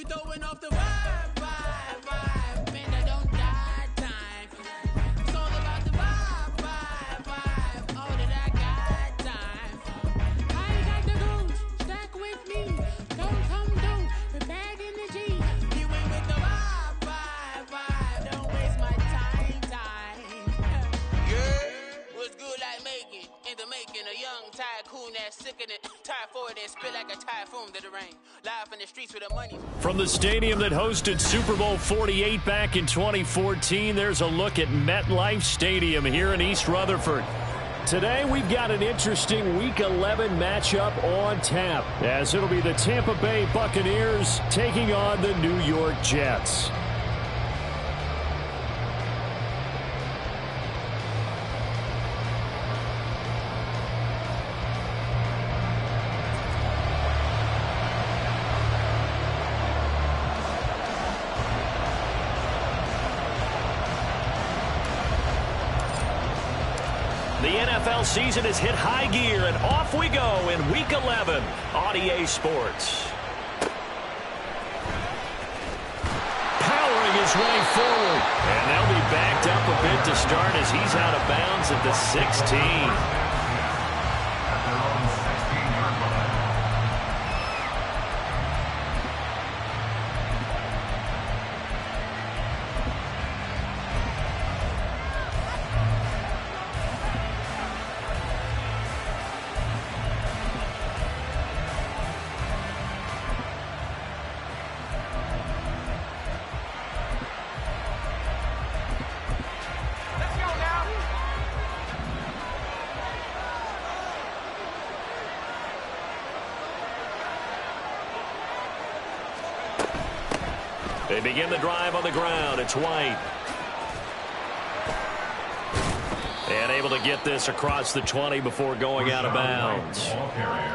You throwing off the vibe, vibe, vibe. Man, that don't die time. It's all about the vibe, vibe, vibe. All that I got time. I got the goose, stack with me. Don't come through with bad energy. You ain't with the vibe, vibe, vibe. Don't waste my time. Yeah, what's good like making? In the making, a young tycoon that's sick of it. Tie forward and spit like a typhoon to the rain. Live in the streets with the money. From the stadium that hosted Super Bowl 48 back in 2014, there's a look at MetLife Stadium here in East Rutherford. Today, we've got an interesting Week 11 matchup on tap, as it'll be the Tampa Bay Buccaneers taking on the New York Jets. The NFL season has hit high gear, and off we go in Week 11 on EA Sports. Powering his way forward, and they'll be backed up a bit to start as he's out of bounds at the 16. They begin the drive on the ground. It's White. And able to get this across the 20 before going out of bounds.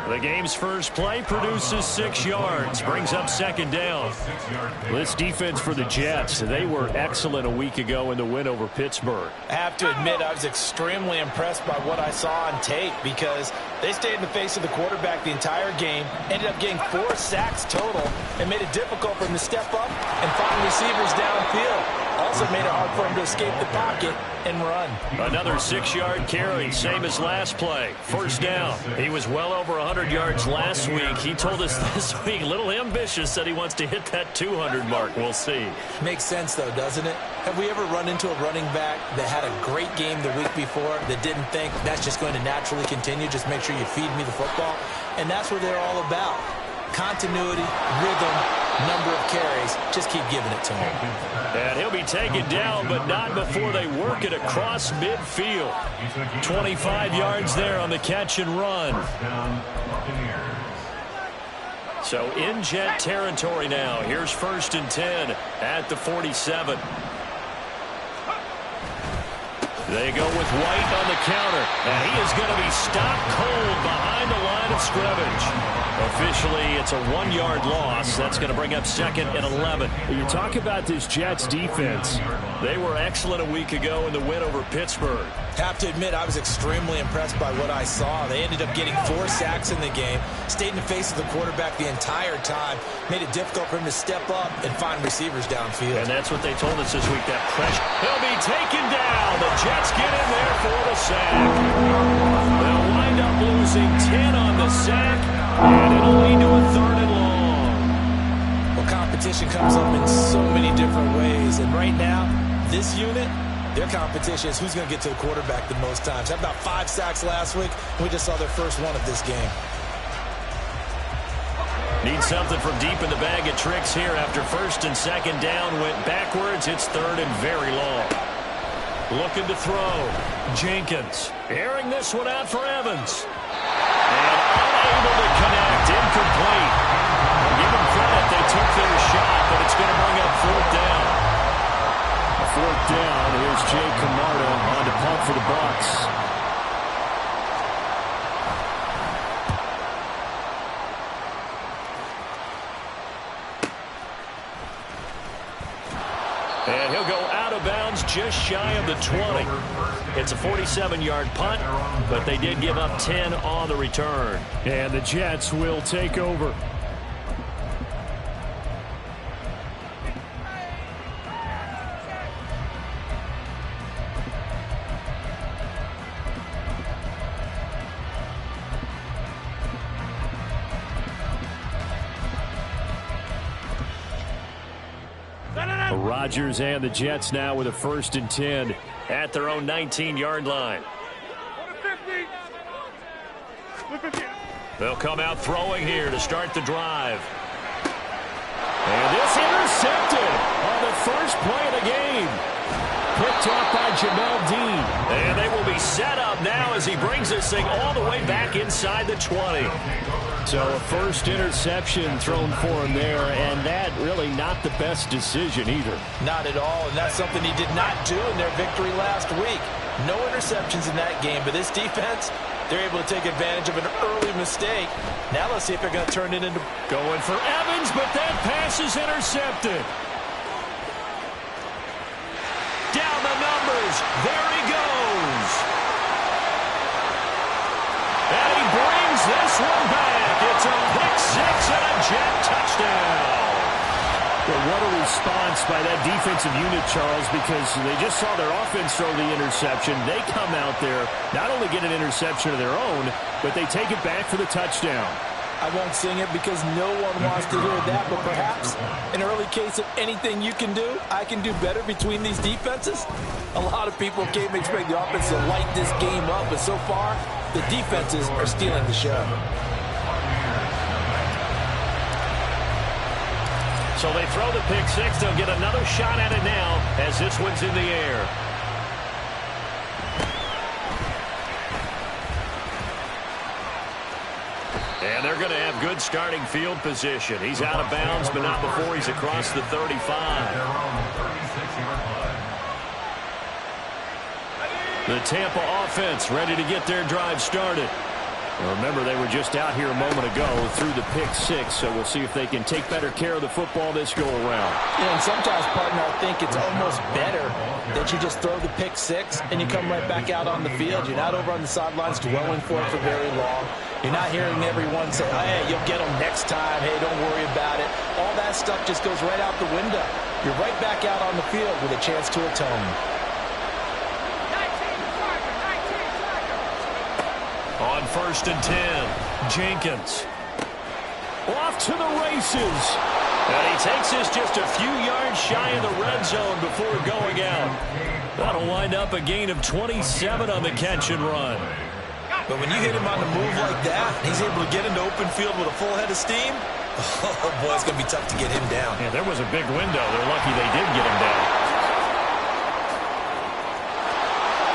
The game's first play produces 6 yards. Brings up second down. This defense for the Jets, they were excellent a week ago in the win over Pittsburgh. I have to admit, I was extremely impressed by what I saw on tape because they stayed in the face of the quarterback the entire game, ended up getting 4 sacks total, and made it difficult for him to step up and find receivers downfield. Also made it hard for him to escape the pocket and run. Another 6-yard carry, same as last play. First down. He was well over 100 yards last week. He told us this week, a little ambitious, said he wants to hit that 200 mark. We'll see. Makes sense, though, doesn't it? Have we ever run into a running back that had a great game the week before that didn't think that's just going to naturally continue? Just make sure you feed me the football. And that's what they're all about. Continuity, rhythm, number of carries. Just keep giving it to him. And he'll be taken down, but not before they work it across midfield. 25 yards there on the catch and run. So in Jet territory now. Here's 1st and 10 at the 47. They go with White on the counter, and he is going to be stopped cold behind the line of scrimmage. Officially, it's a 1-yard loss. That's going to bring up 2nd and 11. You talk about this Jets defense. They were excellent a week ago in the win over Pittsburgh. Have to admit, I was extremely impressed by what I saw. They ended up getting 4 sacks in the game, stayed in the face of the quarterback the entire time, made it difficult for him to step up and find receivers downfield. And that's what they told us this week, that pressure. He'll be taken down. The Jets get in there for the sack. They'll wind up losing 10 on the sack, and it'll lead to a 3rd and long. Well, competition comes up in so many different ways, and right now, this unit, their competition is who's going to get to the quarterback the most times. Had about 5 sacks last week. We just saw their first one of this game. Need something from deep in the bag of tricks here after 1st and 2nd down. Went backwards. It's 3rd and very long. Looking to throw. Jenkins airing this one out for Evans. And unable to connect. Incomplete. Give them credit. They took their shot, but it's going to bring up 4th down. 4th down. Here's Jay Camarda on to punt for the Bucs. And he'll go out of bounds just shy of the 20. It's a 47-yard punt, but they did give up 10 on the return. And the Jets will take over. Rodgers and the Jets now with a 1st and 10 at their own 19-yard line. They'll come out throwing here to start the drive. And this intercepted on the first play of the game. Picked up by Jamel Dean. And they will be set up now as he brings this thing all the way back inside the 20. So a first interception thrown for him there, and that really not the best decision either. Not at all, and that's something he did not do in their victory last week. No interceptions in that game, but this defense, they're able to take advantage of an early mistake. Now let's see if they're going to turn it into... Going for Evans, but that pass is intercepted. Down the numbers. There he goes. And he brings this one back. It's a pick six and a Jet touchdown. Well, what a response by that defensive unit, Charles, because they just saw their offense throw the interception. They come out there, not only get an interception of their own, but they take it back for the touchdown. I won't sing it because no one wants to hear that, but perhaps an early case of anything you can do, I can do better between these defenses. A lot of people came expect the offense to light this game up, but so far, the defenses are stealing the show. So they throw the pick six. They'll get another shot at it now as this one's in the air. And they're going to have good starting field position. He's out of bounds, but not before he's across the 35. The Tampa offense ready to get their drive started. Remember, they were just out here a moment ago through the pick six, so we'll see if they can take better care of the football this go-around. Yeah, and sometimes, partner, I think it's almost better that you just throw the pick six and you come right back out on the field. You're not over on the sidelines dwelling for it for very long. You're not hearing everyone say, oh, hey, you'll get them next time. Hey, don't worry about it. All that stuff just goes right out the window. You're right back out on the field with a chance to atone. On 1st and 10, Jenkins. Off to the races. And he takes this just a few yards shy of the red zone before going out. That'll wind up a gain of 27 on the catch and run. But when you hit him on the move like that, he's able to get into open field with a full head of steam. Oh, boy, it's going to be tough to get him down. Yeah, there was a big window. They're lucky they did get him down.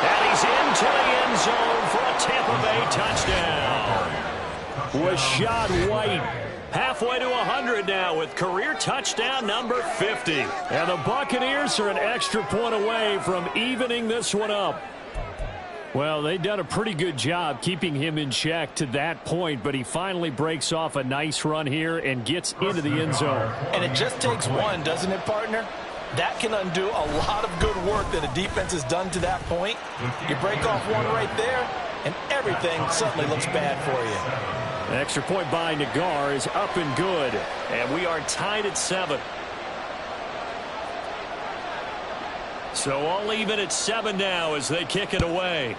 And he's into the end zone for a Tampa Bay touchdown. Rashad White halfway to 100 now with career touchdown number 50. And the Buccaneers are an extra point away from evening this one up. Well, they've done a pretty good job keeping him in check to that point, but he finally breaks off a nice run here and gets into the end zone. And it just takes one, doesn't it, partner? That can undo a lot of good work that a defense has done to that point. You break off one right there, and everything suddenly looks bad for you. An extra point by Nagar is up and good, and we are tied at 7. So all even at 7 now as they kick it away.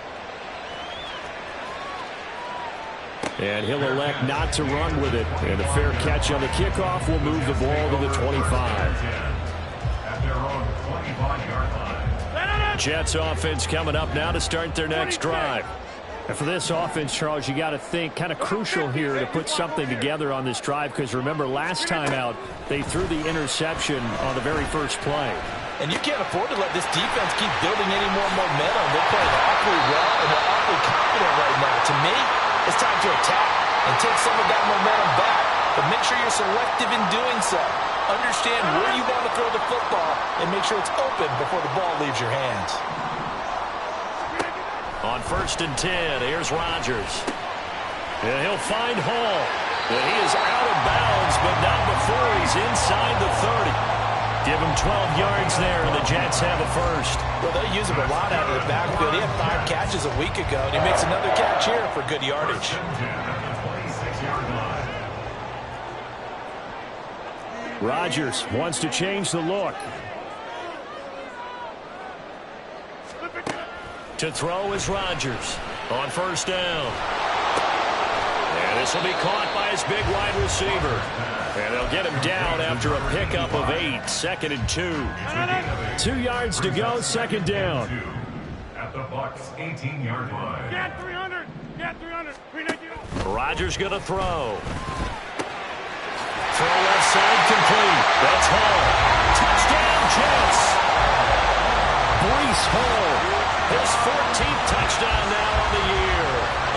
And he'll elect not to run with it. And a fair catch on the kickoff will move the ball to the 25. Jets offense coming up now to start their next drive. And for this offense, Charles, you got to think kind of crucial here to put something together on this drive, because remember last time out they threw the interception on the very first play. And you can't afford to let this defense keep building any more momentum. They're playing awfully well, and they're awfully confident right now. To me, it's time to attack and take some of that momentum back. But make sure you're selective in doing so. Understand where you want to throw the football and make sure it's open before the ball leaves your hands. On 1st and 10, here's Rodgers. And he'll find Hall. And he is out of bounds, but not before he's inside the 30. Give him 12 yards there, and the Jets have a first. Well, they'll use him a lot out of the backfield. He had 5 catches a week ago, and he makes another catch here for good yardage. Rodgers wants to change the look. To throw is Rodgers on 1st down. And This will be caught by his big wide receiver. And they'll get him down after a pickup of 8, 2nd and 2. 2 yards to go, 2nd down. At the Bucs 18-yard line. Get 300. Get 300. Rodgers going to throw. Throw left side complete. That's Hall. Touchdown, Jets. Breece Hall. His 14th touchdown now on the year.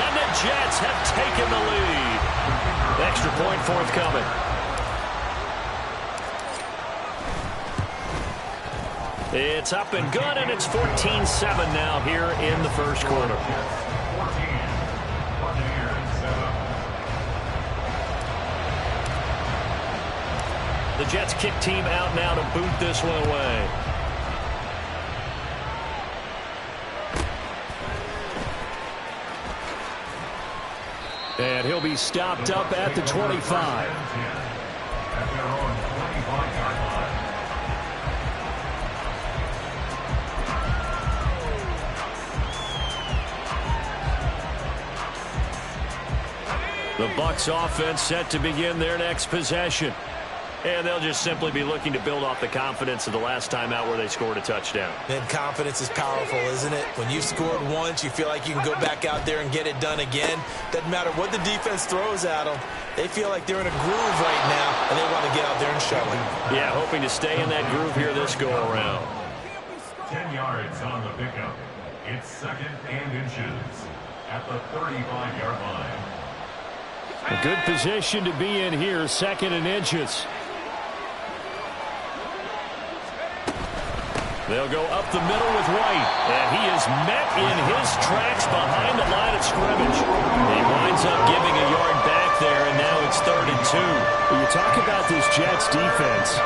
And the Jets have taken the lead. Extra point forthcoming. It's up and good, and it's 14-7 now here in the first quarter. The Jets kick team out now to boot this one away. And he'll be stopped up at the 25. The Bucs offense set to begin their next possession. And they'll just simply be looking to build off the confidence of the last time out where they scored a touchdown. And confidence is powerful, isn't it? When you've scored once, you feel like you can go back out there and get it done again. Doesn't matter what the defense throws at them. They feel like they're in a groove right now, and they want to get out there and show it. Yeah, hoping to stay in that groove here this go-around. 10 yards on the pickup. It's 2nd and inches at the 35-yard line. A good position to be in here, 2nd and inches. They'll go up the middle with White, and he is met in his tracks behind the line of scrimmage. He winds up giving a yard back there, and now it's 3rd and 2. When you talk about this Jets defense,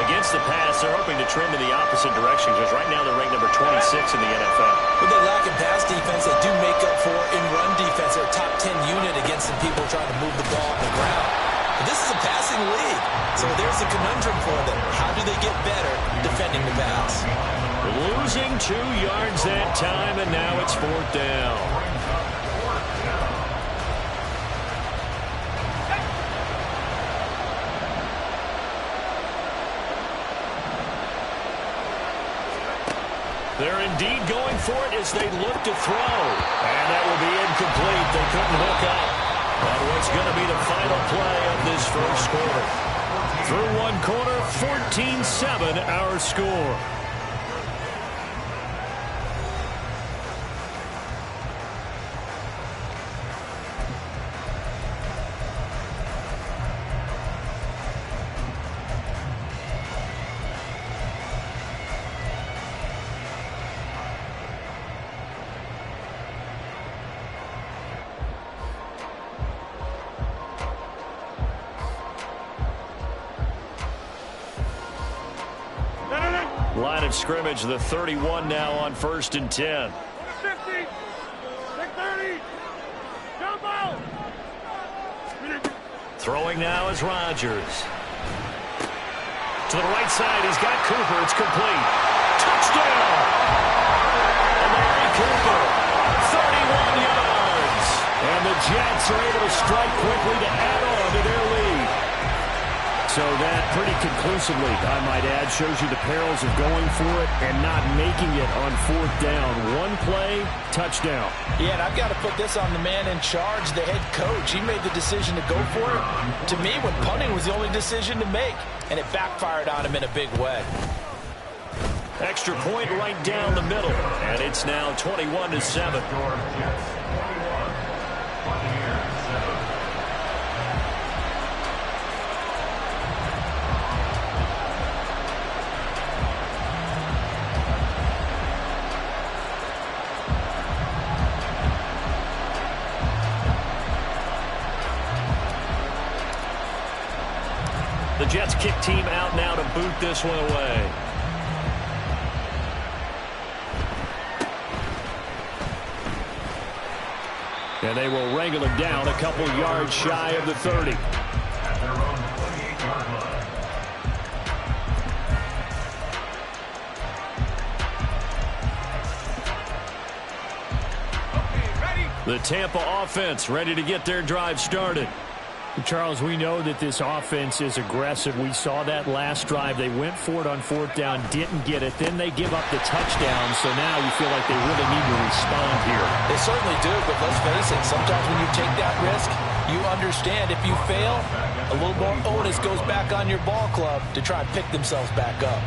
against the pass, they're hoping to trend in the opposite direction because right now they're ranked number 26 in the NFL. When they lack in pass defense, they do make up for in run defense. They're a top 10 unit against the people trying to move the ball on the ground. But this is a passing league, so there's a conundrum for them. How do they get better defending the pass? Losing 2 yards that time, and now it's 4th down. They're indeed going for it as they look to throw. And that will be incomplete. They couldn't hook up. On what's going to be the final play of this first quarter. through one quarter, 14-7 our score. Line of scrimmage, the 31 now on 1st and 10. 50, 630, jump out. Throwing now is Rodgers. To the right side, he's got Cooper. It's complete. Touchdown! Amari Cooper, 31 yards. And the Jets are able to strike quickly to add on to their lead. So that pretty conclusively, I might add, shows you the perils of going for it and not making it on 4th down. One play, touchdown. Yeah, and I've got to put this on the man in charge, the head coach. He made the decision to go for it. To me, when punting was the only decision to make, and it backfired on him in a big way. Extra point right down the middle, and it's now 21-7. The Jets kick team out now to boot this one away. And they will wrangle him down a couple yards shy of the 30. At their own 28-yard line. Okay, ready? The Tampa offense ready to get their drive started. Charles, we know that this offense is aggressive. We saw that last drive. They went for it on 4th down, didn't get it. Then they give up the touchdown, so now you feel like they really need to respond here. They certainly do, but let's face it, sometimes when you take that risk, you understand if you fail, a little more onus goes back on your ball club to try and pick themselves back up.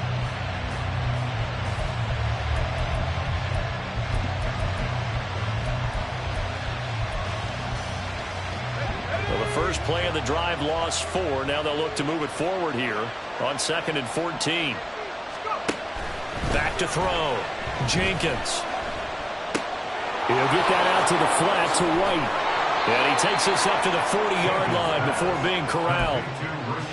Well, the first play of the drive lost 4. Now they'll look to move it forward here on 2nd and 14. Back to throw. Jenkins. He'll get that out to the flat to White. And he takes us up to the 40-yard line before being corralled.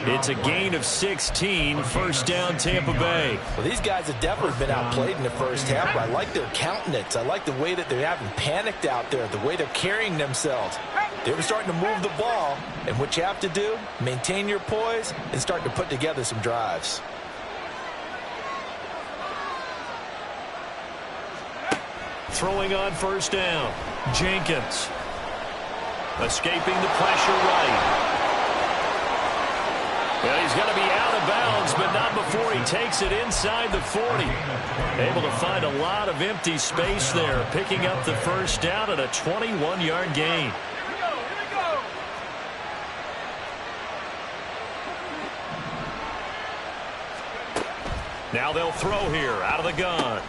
It's a gain of 16, 1st down Tampa Bay. Well, these guys have definitely been outplayed in the first half, but I like their countenance. I like the way that they haven't panicked out there, the way they're carrying themselves. They're starting to move the ball, and what you have to do, maintain your poise and start to put together some drives. Throwing on 1st down. Jenkins. Escaping the pressure right. Well, he's going to be out of bounds, but not before he takes it inside the 40. Able to find a lot of empty space there, picking up the 1st down at a 21-yard gain. Now they'll throw here out of the gun.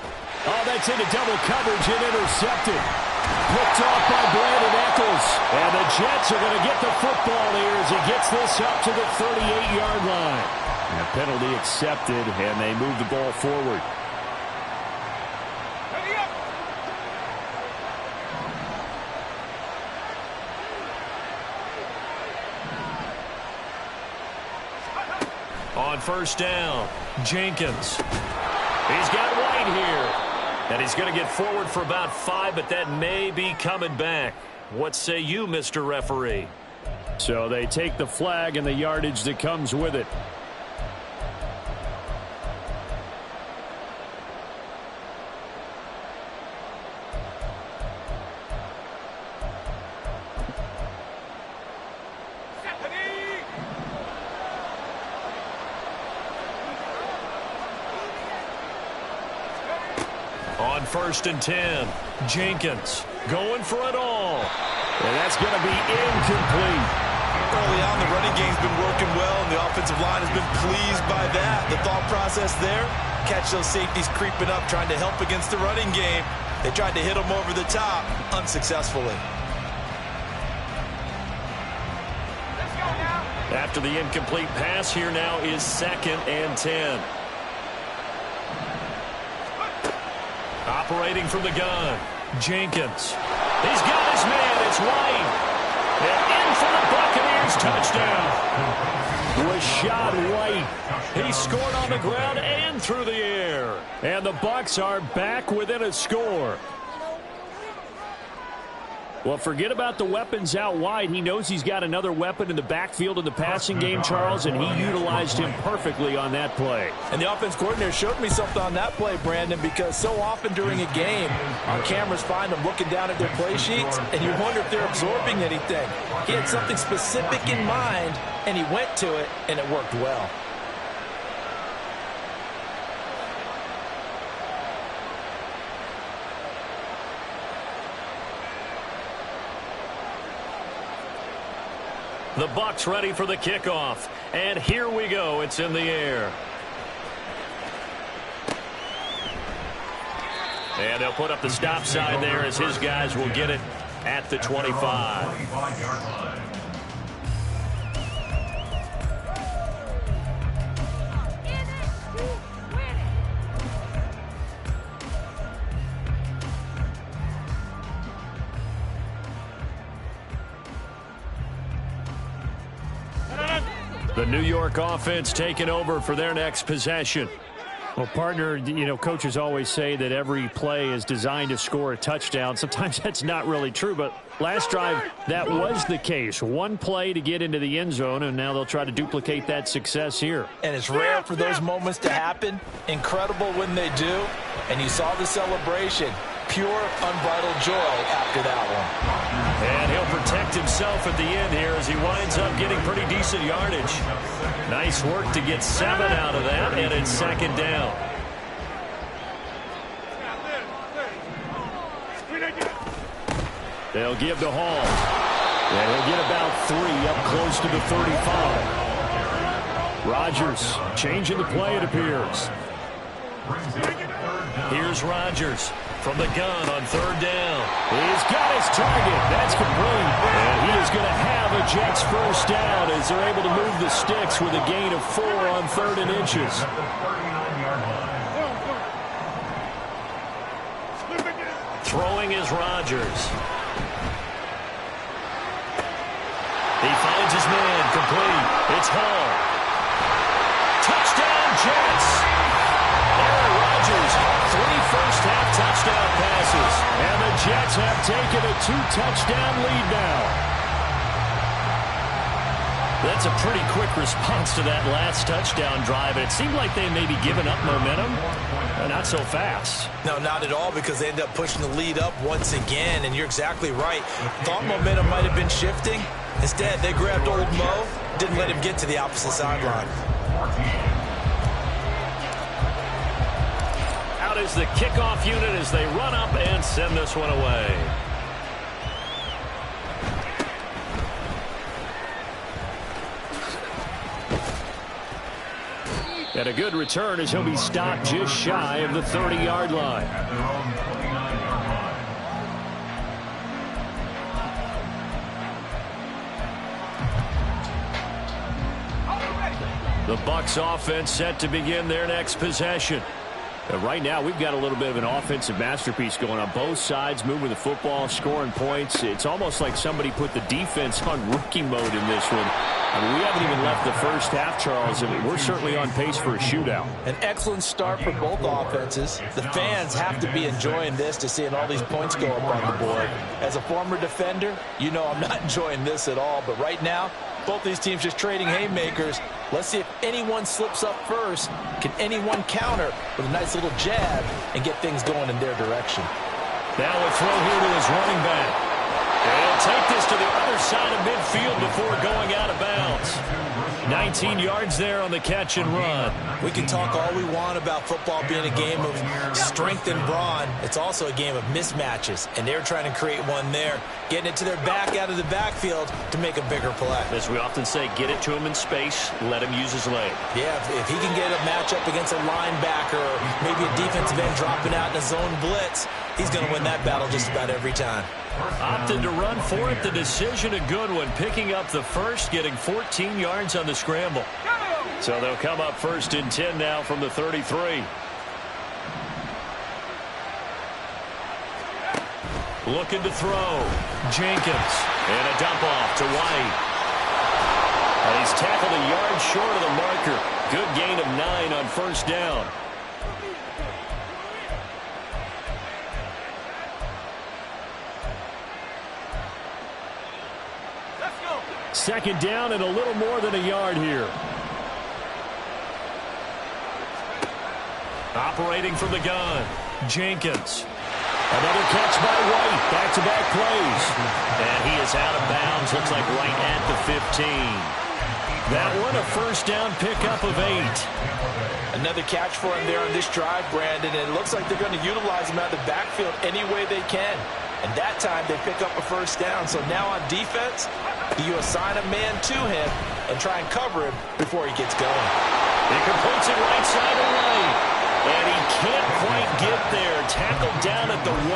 Oh, that's into double coverage and intercepted. Picked off by Brandon Eccles. And the Jets are going to get the football here as he gets this up to the 38-yard line. And a penalty accepted, and they move the ball forward. On 1st down, Jenkins. He's got White here. And he's going to get forward for about 5, but that may be coming back. What say you, Mr. Referee? So they take the flag and the yardage that comes with it. On 1st and 10, Jenkins going for it all. And that's going to be incomplete. Early on, the running game's been working well, and the offensive line has been pleased by that. The thought process there, catch those safeties creeping up, trying to help against the running game. They tried to hit them over the top, unsuccessfully. After the incomplete pass, here now is 2nd and 10. Operating from the gun, Jenkins. He's got his man. It's White. And in for the Buccaneers touchdown. Rashad White. He scored on the ground and through the air. And the Bucs are back within a score. Well, forget about the weapons out wide. He knows he's got another weapon in the backfield in the passing game, Charles, and he utilized him perfectly on that play. And the offense coordinator showed me something on that play, Brandon, because so often during a game, our cameras find them looking down at their play sheets, and you wonder if they're absorbing anything. He had something specific in mind, and he went to it, and it worked well. The Bucs ready for the kickoff. And here we go. It's in the air. And they'll put up the stop sign there as his guys will get it at the 25. The New York offense taking over for their next possession. Well, partner, you know, coaches always say that every play is designed to score a touchdown. Sometimes that's not really true, but last drive, that was the case. One play to get into the end zone, and now they'll try to duplicate that success here. And it's rare for those moments to happen. Incredible when they do. And you saw the celebration. Pure, unbridled joy after that one. himself at the end here as he winds up getting pretty decent yardage. Nice work to get 7 out of that, and it's second down. They'll give to Hall. And he'll get about 3 up close to the 35. Rodgers changing the play, it appears. Here's Rodgers from the gun on third down. He's got his target. That's complete. And he is going to have a Jets first down as they're able to move the sticks with a gain of 4 on 3rd and inches. Throwing is Rodgers. He finds his man complete. It's Hall. Touchdown Jets. Aaron Rodgers, 3 first-half touchdown passes. And the Jets have taken a 2-touchdown lead now. That's a pretty quick response to that last touchdown drive. It seemed like they may be giving up momentum. Not so fast. No, not at all, because they end up pushing the lead up once again. And you're exactly right. Thought momentum might have been shifting. Instead, they grabbed old Mo, didn't let him get to the opposite sideline. Out is the kickoff unit as they run up and send this one away. And a good return as he'll be stopped just shy of the 30-yard line. The Bucs offense set to begin their next possession. Right now, we've got a little bit of an offensive masterpiece going on. Both sides moving the football, scoring points. It's almost like somebody put the defense on rookie mode in this one. I mean, we haven't even left the first half, Charles, and we're certainly on pace for a shootout. An excellent start for both offenses. The fans have to be enjoying this to seeing all these points go up on the board. As a former defender, you know I'm not enjoying this at all. But right now, both these teams just trading haymakers. Let's see if anyone slips up first. Can anyone counter with a nice little jab and get things going in their direction? Now a throw here to his running back. And he'll take this to the other side of midfield before going out of bounds. 19 yards there on the catch and run. We can talk all we want about football being a game of strength and brawn. It's also a game of mismatches, and they're trying to create one there, getting it to their back out of the backfield to make a bigger play. As we often say, get it to him in space, let him use his leg. Yeah, if he can get a matchup against a linebacker or maybe a defensive end dropping out in a zone blitz, he's going to win that battle just about every time. Opted to run for it. The decision a good one. Picking up the first, getting 14 yards on the scramble. So they'll come up 1st and 10 now from the 33. Looking to throw. Jenkins. And a dump off to White. And he's tackled a yard short of the marker. Good gain of 9 on 1st down. Second down and a little more than a yard here. Operating from the gun. Jenkins. Another catch by White. Back-to-back plays. And he is out of bounds. Looks like right at the 15. That one a 1st down pickup of 8. Another catch for him there on this drive, Brandon. And it looks like they're going to utilize him out of the backfield any way they can. And that time they pick up a 1st down. So now on defense, you assign a man to him and try and cover him before he gets going. He completes it right side of right. And he can't quite get there. Tackled down at the 1.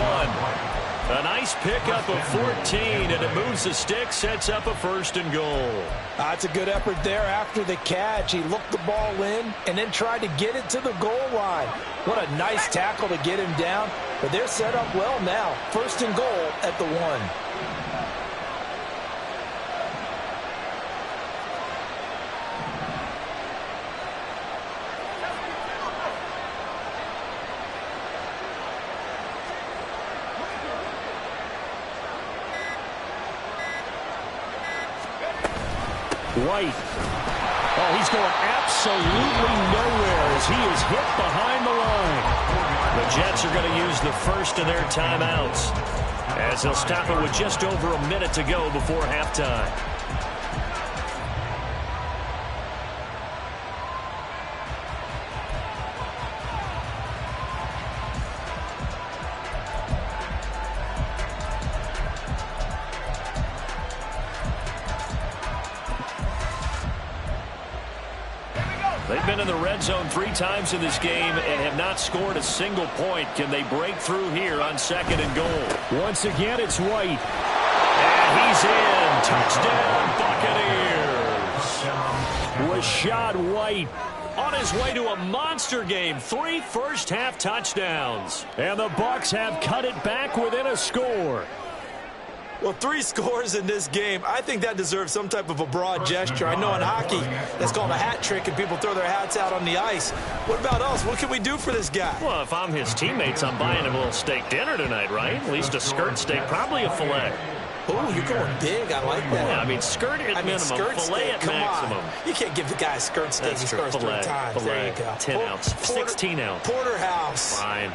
A nice pickup of 14, and it moves the stick, sets up a 1st and goal. That's a good effort there after the catch. He looked the ball in and then tried to get it to the goal line. What a nice tackle to get him down. But they're set up well now. 1st and goal at the 1. White. Oh, he's going absolutely nowhere as he is hit behind the line. The Jets are going to use the first of their timeouts. as they'll stop it with just over a minute to go before halftime. They've been in the red zone 3 times in this game and have not scored a single point. Can they break through here on 2nd and goal? Once again, it's White. And he's in. Touchdown, Buccaneers. Rashad White on his way to a monster game. 3 first-half touchdowns. And the Bucs have cut it back within a score. Well, 3 scores in this game. I think that deserves some type of a broad gesture. I know in hockey, that's called a hat trick, and people throw their hats out on the ice. What about us? What can we do for this guy? Well, if I'm his teammates, I'm buying him a little steak dinner tonight, right? At least a skirt steak, probably a filet. Oh, you're going big. I like that. Yeah, I mean, skirt at minimum, filet at maximum. You can't give the guy a skirt steak. He scores 3 times. There you go. 10 ounce, 16 ounce. Porterhouse. Fine.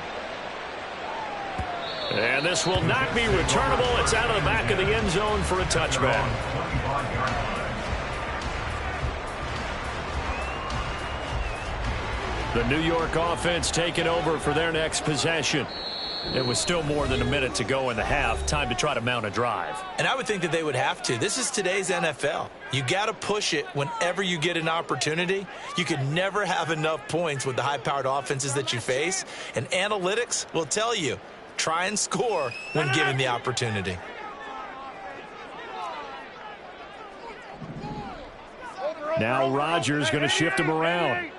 And this will not be returnable. It's out of the back of the end zone for a touchback. The New York offense taking over for their next possession. It was still more than a minute to go in the half. Time to try to mount a drive. And I would think that they would have to. This is today's NFL. You got to push it whenever you get an opportunity. You can never have enough points with the high-powered offenses that you face. And analytics will tell you, try and score when given the opportunity. Now Rodgers going to shift him around.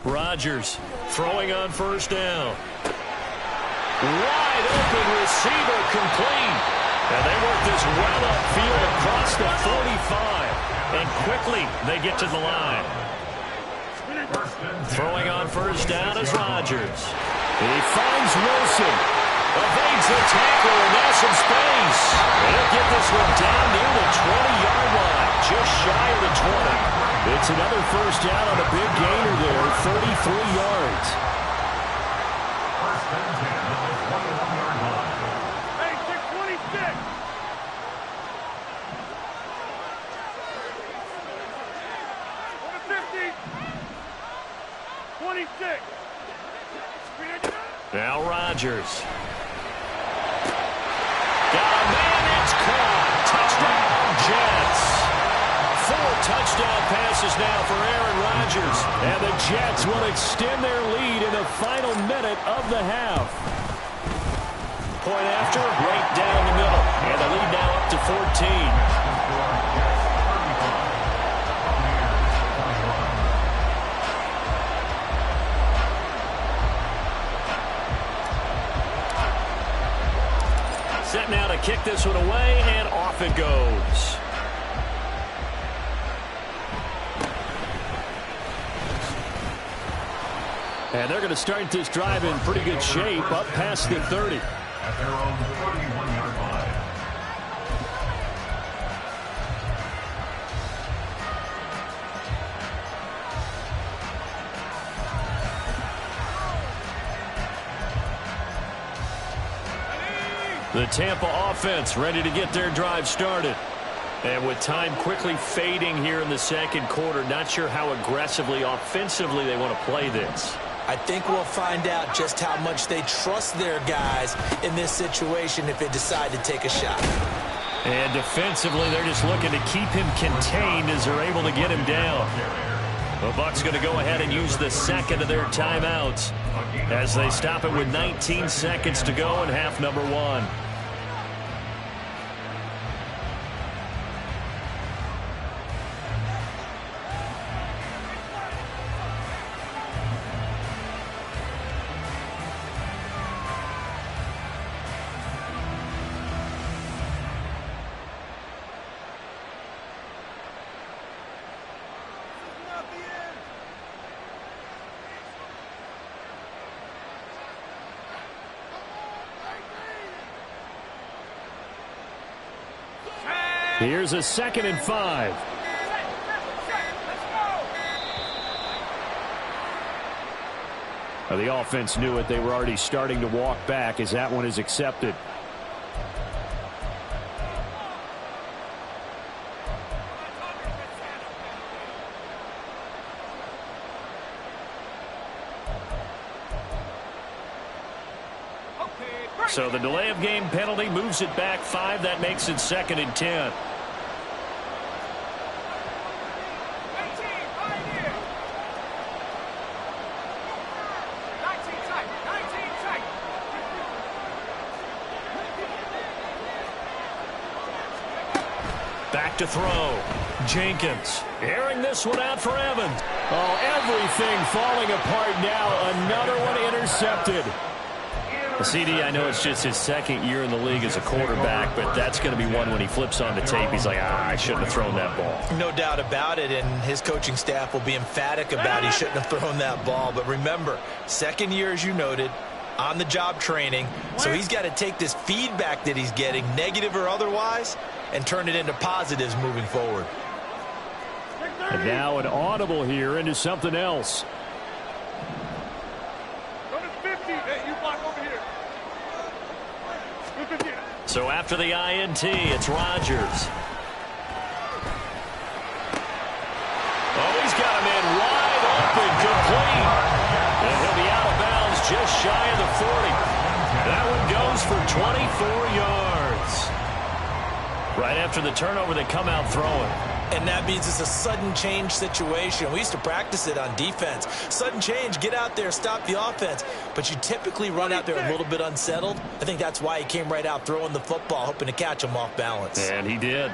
Rodgers throwing on first down. Wide open receiver complete. And they work this well upfield across the 45. And quickly they get to the line. Throwing on first down is Rodgers. He finds Wilson. Evades the tackle and has some space. And he'll get this one down near the 20-yard line. Just shy of the 20. It's another first down on a big gainer there, 33 yards. First and 10 on the 21-yard line. Hey, 626. What a 50. 26. Now Rodgers. Got a man, it's caught. Touchdown, Jets. 4 touchdown passes now for Aaron Rodgers. And the Jets will extend their lead in the final minute of the half. Point after, right down the middle. And the lead now up to 14. Set now to kick this one away, and off it goes. And they're going to start this drive in pretty good shape, up past the 30. At their own 31-yard line. The Tampa offense ready to get their drive started. And with time quickly fading here in the second quarter, not sure how aggressively, offensively they want to play this. I think we'll find out just how much they trust their guys in this situation if they decide to take a shot. And defensively, they're just looking to keep him contained as they're able to get him down. The Bucs going to go ahead and use the second of their timeouts as they stop it with 19 seconds to go in half number 1. Here's a 2nd and 5. The offense knew it. They were already starting to walk back as that one is accepted. So the delay of game penalty moves it back 5. That makes it 2nd and 10. Back to throw. Jenkins airing this one out for Evans. Oh, everything falling apart now. Another one intercepted. CD, I know it's just his 2nd year in the league as a quarterback, but that's going to be one when he flips on the tape. He's like, I shouldn't have thrown that ball. No doubt about it, and his coaching staff will be emphatic about he shouldn't have thrown that ball. But remember, 2nd year, as you noted, on-the-job training, so he's got to take this feedback that he's getting, negative or otherwise, and turn it into positives moving forward. And now an audible here into something else. So after the INT, it's Rodgers. Oh, he's got him in wide open, complete. And he'll be out of bounds just shy of the 40. That one goes for 24 yards. Right after the turnover, they come out throwing. And that means it's a sudden change situation. We used to practice it on defense. Sudden change, get out there, stop the offense. But you typically run out there a little bit unsettled. I think that's why he came right out throwing the football, hoping to catch him off balance. And he did.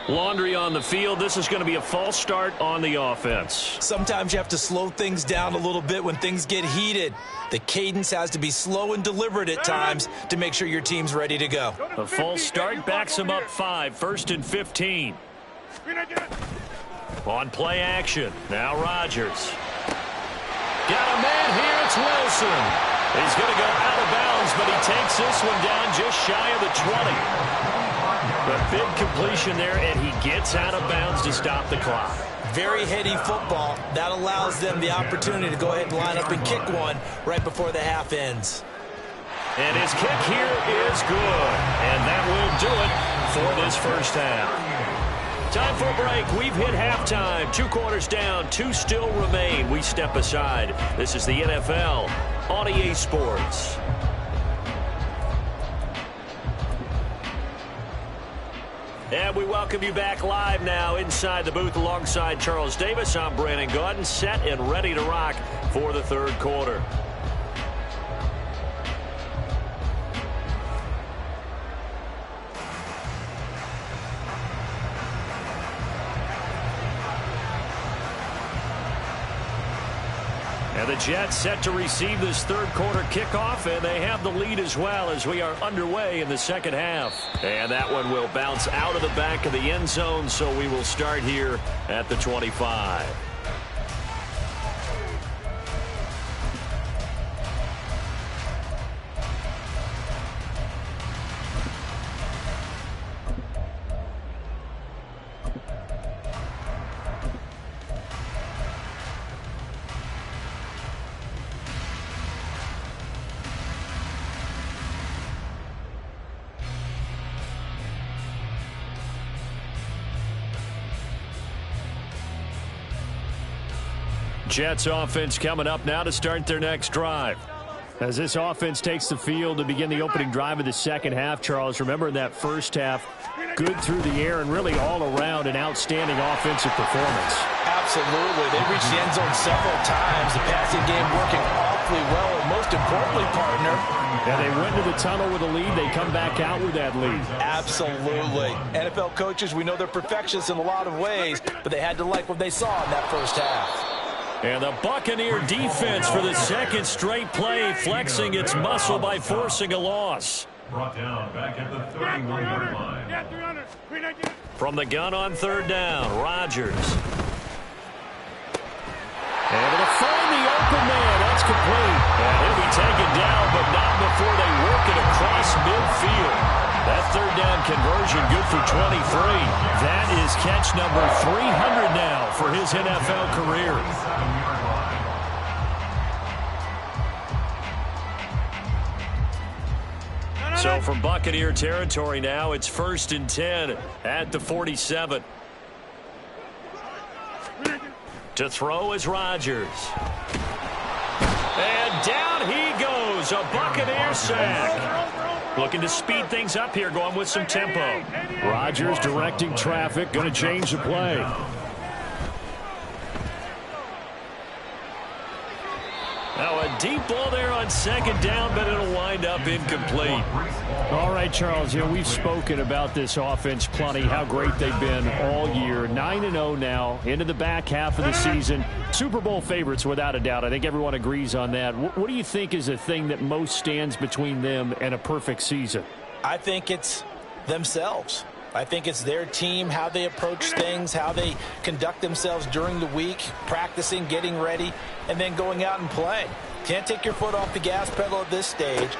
Laundry on the field. This is going to be a false start on the offense. Sometimes you have to slow things down a little bit when things get heated. The cadence has to be slow and deliberate at times to make sure your team's ready to go. A false start backs him up 5. 1st and 15. On play action. Now Rodgers. Got a man here. It's Wilson. He's going to go out of bounds, but he takes this one down just shy of the 20. A big completion there, and he gets out of bounds to stop the clock. Very heady football. That allows them the opportunity to go ahead and line up and kick one right before the half ends. And his kick here is good. And that will do it for this first half. Time for a break. We've hit halftime. 2 quarters down. 2 still remain. We step aside. This is the NFL on EA Sports. And we welcome you back live now inside the booth alongside Charles Davis. I'm Brandon Gaudin, set and ready to rock for the 3rd quarter. And the Jets set to receive this 3rd quarter kickoff, and they have the lead as well as we are underway in the 2nd half. And that one will bounce out of the back of the end zone, so we will start here at the 25. Jets offense coming up now to start their next drive. As this offense takes the field to begin the opening drive of the 2nd half, Charles, remember in that first half, good through the air and really all around an outstanding offensive performance. Absolutely. They reached the end zone several times. The passing game working awfully well, and most importantly, partner. And they went to the tunnel with a lead. They come back out with that lead. Absolutely. NFL coaches, we know they're perfectionists in a lot of ways, but they had to like what they saw in that first half. And the Buccaneer defense for the 2nd straight play, flexing its muscle by forcing a loss. Brought down back at the 31-yard line. From the gun on 3rd down, Rodgers. Able to find the open man. That's complete. And he'll be taken down, but not before they work it across midfield. That 3rd down conversion good for 23. That is catch number 300 now for his NFL career. So from Buccaneer territory now, it's 1st and 10 at the 47. To throw is Rodgers. And down he goes, a Buccaneer sack. Looking to speed things up here, going with some tempo. Rodgers directing traffic, going to change the play. Now a deep ball there on 2nd down, but it'll wind up incomplete. All right, Charles, we've spoken about this offense plenty, how great they've been all year. 9-0 now, into the back half of the season. Super Bowl favorites, without a doubt. I think everyone agrees on that. What do you think is the thing that most stands between them and a perfect season? I think it's themselves. I think it's their team, how they approach things, how they conduct themselves during the week, practicing, getting ready, and then going out and playing. Can't take your foot off the gas pedal at this stage.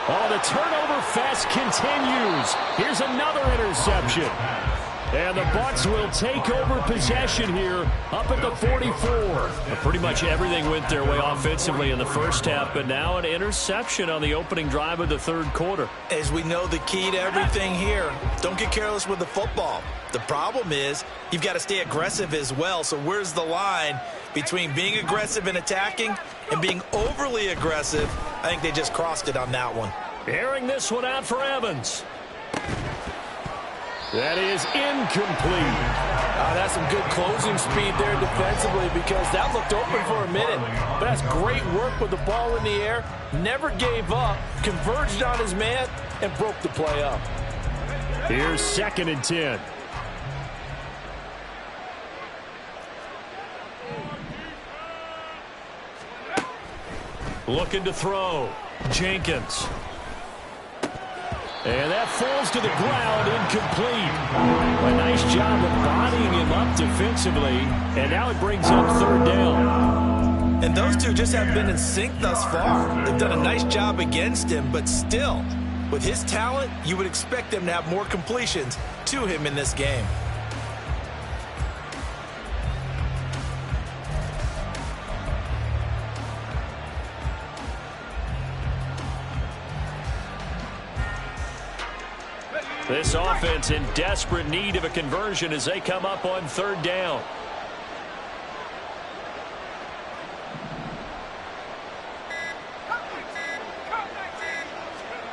Oh, the turnover fest continues. Here's another interception. And the Bucs will take over possession here up at the 44. Pretty much everything went their way offensively in the first half, but now an interception on the opening drive of the 3rd quarter. As we know, the key to everything here, don't get careless with the football. The problem is you've got to stay aggressive as well. So where's the line between being aggressive and attacking and being overly aggressive? I think they just crossed it on that one. Airing this one out for Evans. That is incomplete. That's some good closing speed there defensively, because that looked open for a minute. But that's great work with the ball in the air. Never gave up, converged on his man, and broke the play up. Here's 2nd and 10. Looking to throw. Jenkins. And that falls to the ground, incomplete. A nice job of bodying him up defensively, and now it brings up 3rd down. And those two just haven't been in sync thus far. They've done a nice job against him, but still, with his talent, you would expect them to have more completions to him in this game. This offense in desperate need of a conversion as they come up on 3rd down.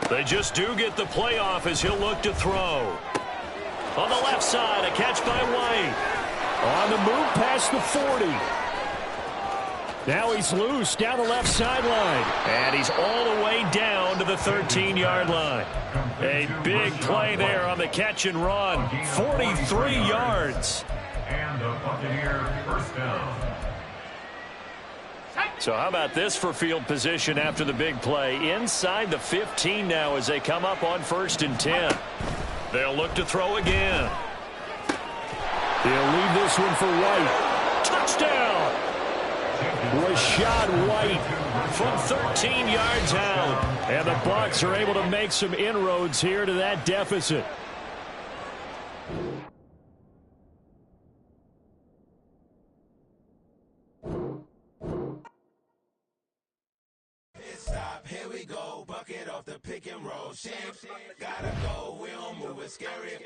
They just do get the playoff as he'll look to throw. On the left side, a catch by White. On the move past the 40. Now he's loose down the left sideline. And he's all the way down to the 13-yard line. A big play there on the catch and run. 43 yards. And the Buccaneer 1st down. So how about this for field position after the big play? Inside the 15 now as they come up on 1st and 10. They'll look to throw again. He'll leave this one for White. Touchdown! Rashad White from 13 yards out. And the Bucs are able to make some inroads here to that deficit. Stop, here we go, bucket off the pick and roll. Shame, gotta go, we don't move it, scary.